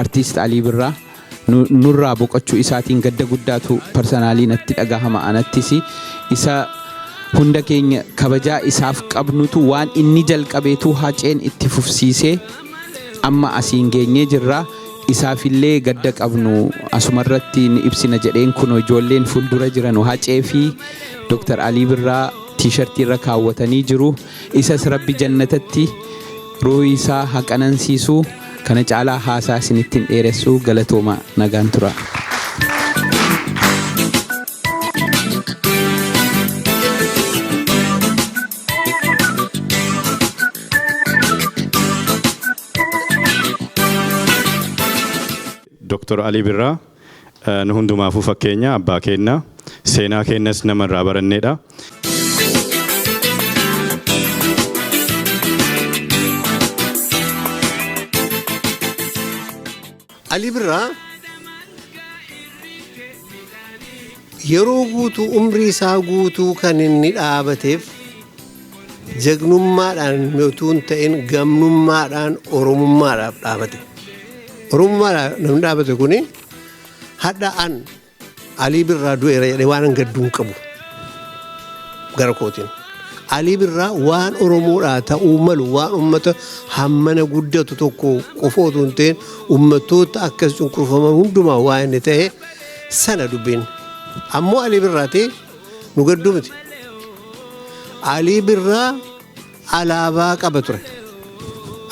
Artist Ali Birraa nurraa boqochuu isaatiin gadda guddaatu personally natti dhagahama anattisi isa hunda keenya kabajaa isaaf qabnutu waan inni jalqabeetu haceen itti fufsiisee amma asiin geenyee jirra isaafillee gadda qabnu asumarratti ibsina jedheen kun ijoolleen fuuldura jiran hacee fi Dr. Ali Birraa t-shirtii irra kaawwatanii jiru isas rabbi jannatatti ruuhi isaa haqanansiisu kana caalaa haasaa isinittiin dheeressuu galatooma nagaan tura. Dr. Ali Birraa nu hundumaafuu fakkeenya abbaa keenya seenaa keenyas namarraa baranneedha. Ali Birraa yeroo guutuu umrii isaa guutuu kan inni dhaabateef jagnummaadhaan yotuun ta'in gamnummaadhaan oromummaadhaaf dhaabate. Oromummaadhaan namni dhaabate kuni hadha an Ali Birraa du'eera jedhee waan gadduun qabu gara kootiin. Ali Birraa waan Oromoodhaa ta'uu malu waan ummata hammana guddatu tokko qofootu hin ta'in ummatoota akkas cunqurfaman hundumaa waa inni ta'e sana dubbin. Ammoo Ali Birraati nu gadduu miti. Ali Birraa alaabaa qaba ture.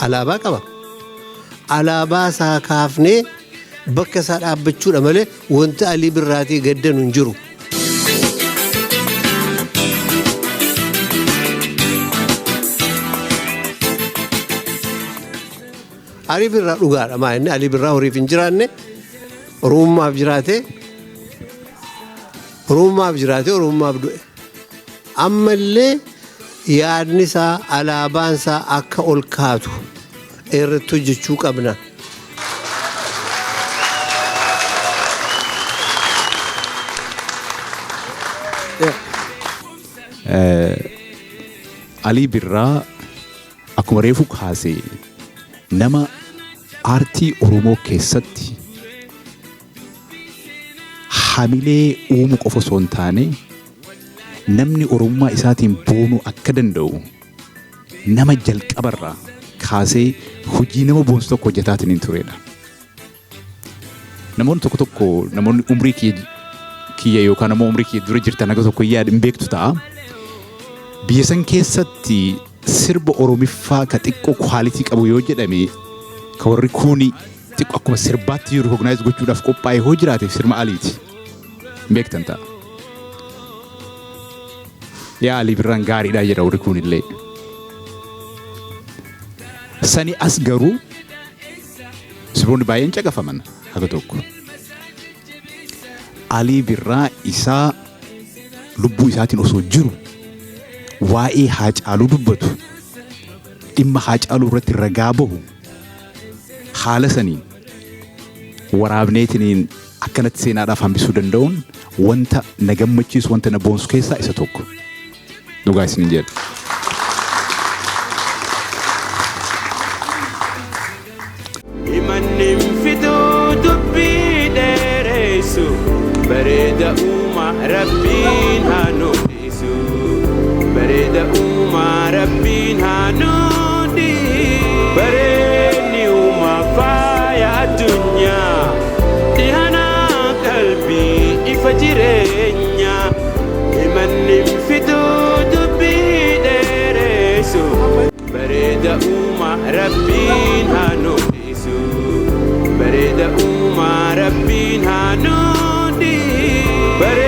Alaabaa qaba. Alaabaa isaa kaafnee bakka isaa dhaabbachuudha malee wanti Ali Birraatii gaddanu hin jiru. Ali Birraa dhugaadha maa inni Ali Birraa horiif hin jiraanne Oromummaaf jiraate Oromummaaf du'e. Ammallee yaadni isaa alaabaan isaa akka ol kaatu irratti hojjechuu qabna. Ali Birraa akkuma reefu kaasee nama aartii Oromoo keessatti hamilee uumu qofa osoo hin taane namni Oromummaa isaatiin boonuu akka danda'u nama jalqabarraa kaasee hojii nama boonsu tokko hojjetaatiin hin turedha. Namoonni tokko tokko namoonni umrii kiyya yookaan ammoo umrii kiyya dura jirtan akka tokko yaada hin beektu ta'a. Biyya san keessatti sirba Oromiffaa ka xiqqoo kwaalitii qabu yoo jedhame ka warri kuuni xiqqoo akkuma sirbaatti jiru recognize gochuudhaaf qophaa'ee hoo jiraateef sirba Aliiti. Beektan ta'a. Yaa Ali Birraan gaariidha jedha warri kuunillee. Sani as garuu sirboonni baay'een caqafaman haga tokko. Ali Birraa isaa lubbuu isaatiin osoo jiru waa'ee Haacaaluu dubbatu dhimma Haacaaluu irratti ragaa bahu haala saniin waraabneetiniin akkanatti seenaadhaaf hambisuu danda'uun wanta na gammachiisu wanta na boonsu keessaa isa tokko. Dhugaa isin jedha. Imannin fiduu dubbii dheeressu bareeda uumaa rabbiin haa nuudisu. Bareeda uumaa rabbiin haa nuudisu. Bareedni uumaa faaya addunyaa dhihanaa qalbii ifa jiree. bareeda uumaa rabbiin haa nu dhiisu.